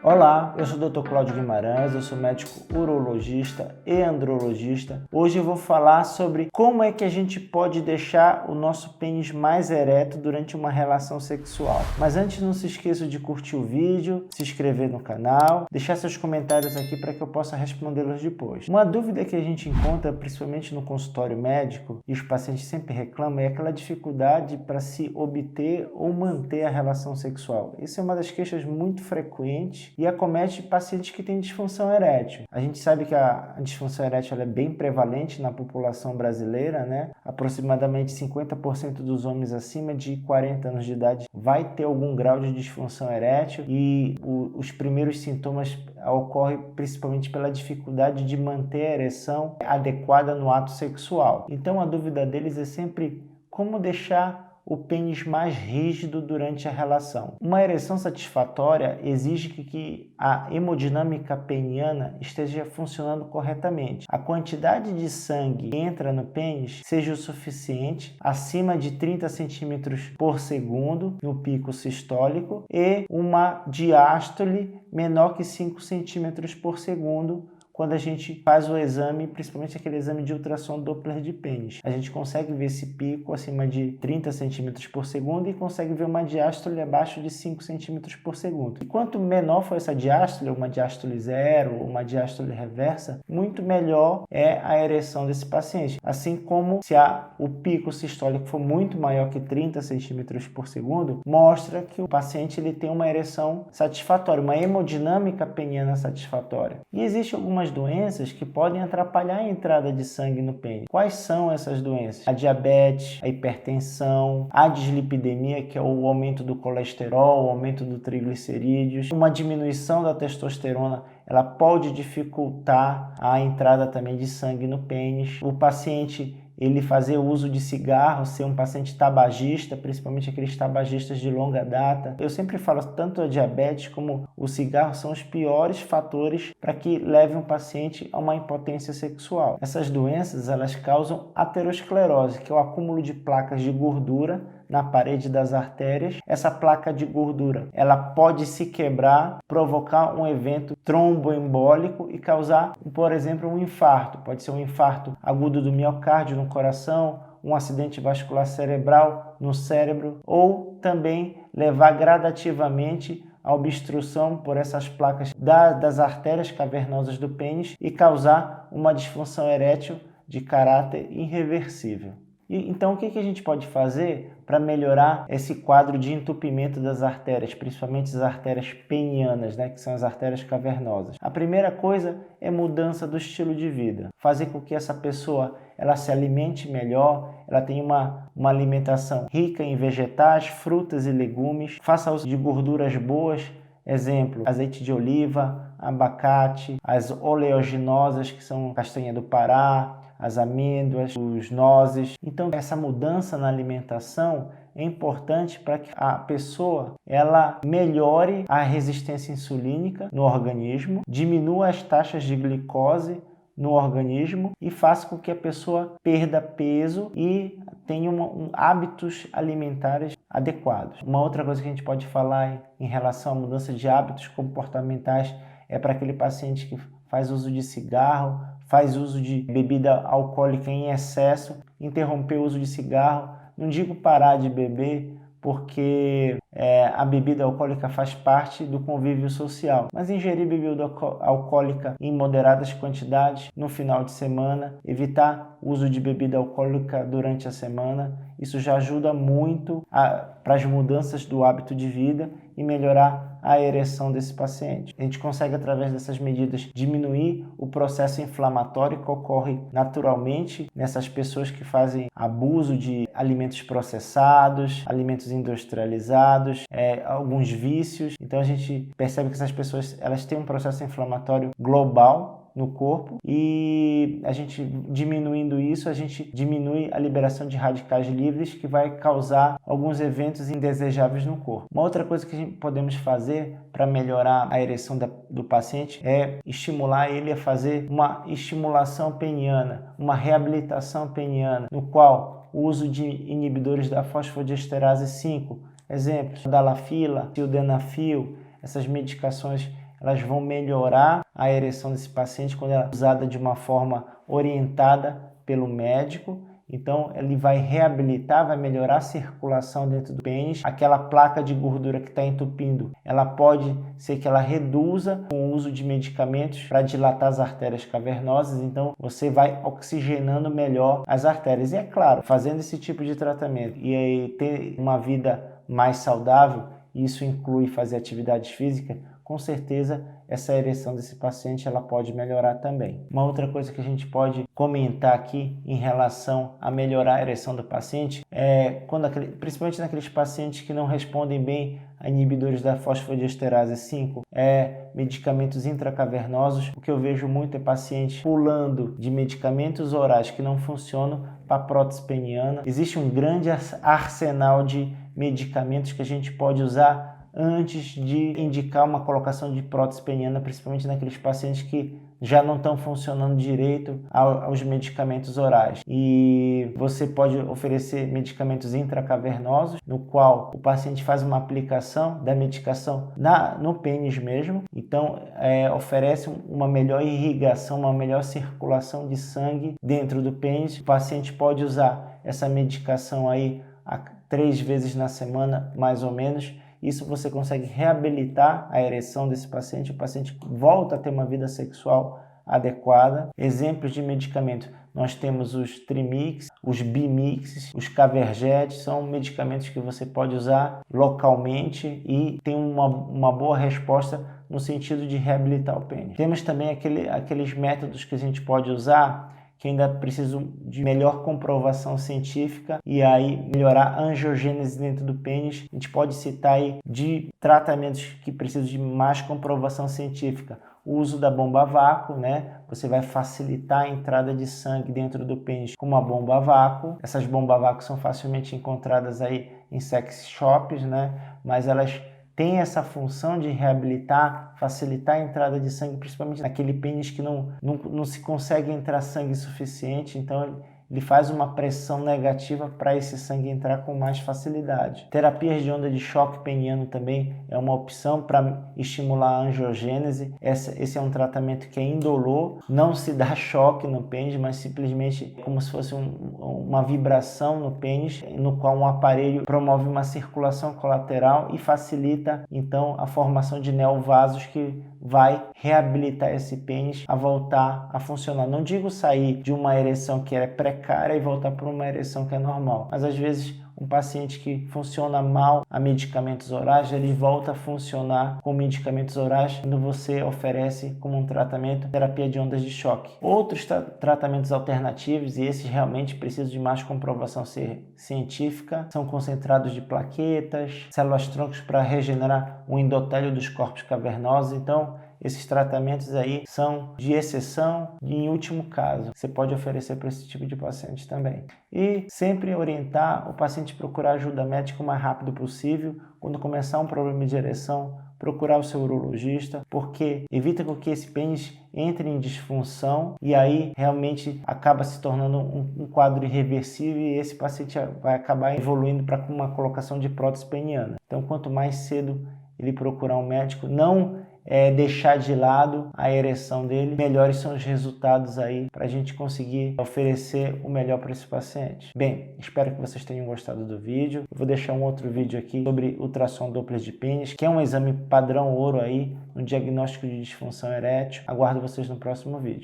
Olá, eu sou o Dr. Cláudio Guimarães, eu sou médico urologista e andrologista. Hoje eu vou falar sobre como é que a gente pode deixar o nosso pênis mais ereto durante uma relação sexual. Mas antes, não se esqueça de curtir o vídeo, se inscrever no canal, deixar seus comentários aqui para que eu possa respondê-los depois. Uma dúvida que a gente encontra, principalmente no consultório médico, e os pacientes sempre reclamam, é aquela dificuldade para se obter ou manter a relação sexual. Essa é uma das queixas muito frequentes e acomete pacientes que têm disfunção erétil. A gente sabe que a disfunção erétil é bem prevalente na população brasileira, né? Aproximadamente 50% dos homens acima de 40 anos de idade vai ter algum grau de disfunção erétil e os primeiros sintomas ocorrem principalmente pela dificuldade de manter a ereção adequada no ato sexual. Então a dúvida deles é sempre como deixar o pênis mais rígido durante a relação. Uma ereção satisfatória exige que a hemodinâmica peniana esteja funcionando corretamente. A quantidade de sangue que entra no pênis seja o suficiente, acima de 30 centímetros por segundo no pico sistólico, e uma diástole menor que 5 centímetros por segundo quando a gente faz o exame, principalmente aquele exame de ultrassom Doppler de pênis. A gente consegue ver esse pico acima de 30 centímetros por segundo e consegue ver uma diástole abaixo de 5 centímetros por segundo. E quanto menor for essa diástole, uma diástole zero, uma diástole reversa, muito melhor é a ereção desse paciente. Assim como se o pico sistólico for muito maior que 30 centímetros por segundo, mostra que o paciente ele tem uma ereção satisfatória, uma hemodinâmica peniana satisfatória. E existem algumas doenças que podem atrapalhar a entrada de sangue no pênis. Quais são essas doenças? A diabetes, a hipertensão, a dislipidemia, que é o aumento do colesterol, o aumento do triglicerídeos, uma diminuição da testosterona, ela pode dificultar a entrada também de sangue no pênis. O paciente ele fazer uso de cigarro, ser um paciente tabagista, principalmente aqueles tabagistas de longa data. Eu sempre falo, tanto a diabetes como o cigarro são os piores fatores para que leve um paciente a uma impotência sexual. Essas doenças, elas causam aterosclerose, que é o acúmulo de placas de gordura na parede das artérias. Essa placa de gordura, ela pode se quebrar, provocar um evento tromboembólico e causar, por exemplo, um infarto. Pode ser um infarto agudo do miocárdio no coração, um acidente vascular cerebral no cérebro, ou também levar gradativamente a obstrução por essas placas das artérias cavernosas do pênis e causar uma disfunção erétil de caráter irreversível. Então, o que a gente pode fazer para melhorar esse quadro de entupimento das artérias, principalmente as artérias penianas, né, que são as artérias cavernosas? A primeira coisa é mudança do estilo de vida. Fazer com que essa pessoa ela se alimente melhor, ela tenha uma alimentação rica em vegetais, frutas e legumes, faça uso de gorduras boas, exemplo, azeite de oliva, abacate, as oleaginosas, que são castanha do Pará, as amêndoas, os nozes. Então, essa mudança na alimentação é importante para que a pessoa ela melhore a resistência insulínica no organismo, diminua as taxas de glicose no organismo e faça com que a pessoa perda peso e tenha hábitos alimentares adequados. Uma outra coisa que a gente pode falar em relação à mudança de hábitos comportamentais é para aquele paciente que faz uso de cigarro, faz uso de bebida alcoólica em excesso, interromper o uso de cigarro. Não digo parar de beber, porque a bebida alcoólica faz parte do convívio social, mas ingerir bebida alcoólica em moderadas quantidades no final de semana, evitar o uso de bebida alcoólica durante a semana, isso já ajuda muito para as mudanças do hábito de vida e melhorar a ereção desse paciente. A gente consegue, através dessas medidas, diminuir o processo inflamatório que ocorre naturalmente nessas pessoas que fazem abuso de alimentos processados, alimentos industrializados, alguns vícios. Então a gente percebe que essas pessoas elas têm um processo inflamatório global no corpo e a gente diminuindo isso, a gente diminui a liberação de radicais livres que vai causar alguns eventos indesejáveis no corpo. Uma outra coisa que podemos fazer para melhorar a ereção do paciente é estimular ele a fazer uma estimulação peniana, uma reabilitação peniana, no qual o uso de inibidores da fosfodiesterase 5, exemplos, dalafila, sildenafil, essas medicações elas vão melhorar a ereção desse paciente quando ela é usada de uma forma orientada pelo médico. Então, ele vai reabilitar, vai melhorar a circulação dentro do pênis. Aquela placa de gordura que está entupindo, ela pode ser que ela reduza com o uso de medicamentos para dilatar as artérias cavernosas. Então, você vai oxigenando melhor as artérias. E é claro, fazendo esse tipo de tratamento e aí ter uma vida mais saudável, isso inclui fazer atividades físicas, com certeza essa ereção desse paciente ela pode melhorar também. Uma outra coisa que a gente pode comentar aqui em relação a melhorar a ereção do paciente é principalmente naqueles pacientes que não respondem bem a inibidores da fosfodiesterase 5, medicamentos intracavernosos. O que eu vejo muito é pacientes pulando de medicamentos orais que não funcionam para prótese peniana. Existe um grande arsenal de medicamentos que a gente pode usar antes de indicar uma colocação de prótese peniana, principalmente naqueles pacientes que já não estão funcionando direito aos medicamentos orais. E você pode oferecer medicamentos intracavernosos, no qual o paciente faz uma aplicação da medicação no pênis mesmo. Então, oferece uma melhor irrigação, uma melhor circulação de sangue dentro do pênis. O paciente pode usar essa medicação aí 3 vezes na semana, mais ou menos. Isso você consegue reabilitar a ereção desse paciente, o paciente volta a ter uma vida sexual adequada. Exemplos de medicamento, nós temos os Trimix, os Bimix, os Caverjet, são medicamentos que você pode usar localmente e tem uma boa resposta no sentido de reabilitar o pênis. Temos também aqueles métodos que a gente pode usar que ainda precisam de melhor comprovação científica e aí melhorar a angiogênese dentro do pênis. A gente pode citar aí de tratamentos que precisam de mais comprovação científica. O uso da bomba a vácuo, né? Você vai facilitar a entrada de sangue dentro do pênis com uma bomba a vácuo. Essas bombas a vácuo são facilmente encontradas aí em sex shops, né? Mas elas tem essa função de reabilitar, facilitar a entrada de sangue, principalmente naquele pênis que não se consegue entrar sangue suficiente, então ele faz uma pressão negativa para esse sangue entrar com mais facilidade. Terapias de onda de choque peniano também é uma opção para estimular a angiogênese. Esse é um tratamento que é indolor, não se dá choque no pênis, mas simplesmente como se fosse uma vibração no pênis, no qual um aparelho promove uma circulação colateral e facilita então a formação de neovasos que vai reabilitar esse pênis a voltar a funcionar. Não digo sair de uma ereção que é precária e voltar para uma ereção que é normal, mas às vezes um paciente que funciona mal a medicamentos orais, ele volta a funcionar com medicamentos orais quando você oferece como um tratamento terapia de ondas de choque. Outros tratamentos alternativos, e esses realmente precisam de mais comprovação científica, são concentrados de plaquetas, células-troncos para regenerar o endotélio dos corpos cavernosos. Então, esses tratamentos aí são de exceção e em último caso. Você pode oferecer para esse tipo de paciente também. E sempre orientar o paciente a procurar ajuda médica o mais rápido possível. Quando começar um problema de ereção, procurar o seu urologista, porque evita com que esse pênis entre em disfunção e aí realmente acaba se tornando um quadro irreversível e esse paciente vai acabar evoluindo para uma colocação de prótese peniana. Então, quanto mais cedo ele procurar um médico, não deixar de lado a ereção dele, melhores são os resultados aí para a gente conseguir oferecer o melhor para esse paciente. Bem, espero que vocês tenham gostado do vídeo. Eu vou deixar um outro vídeo aqui sobre ultrassom Doppler de pênis, que é um exame padrão ouro aí no diagnóstico de disfunção erétil. Aguardo vocês no próximo vídeo.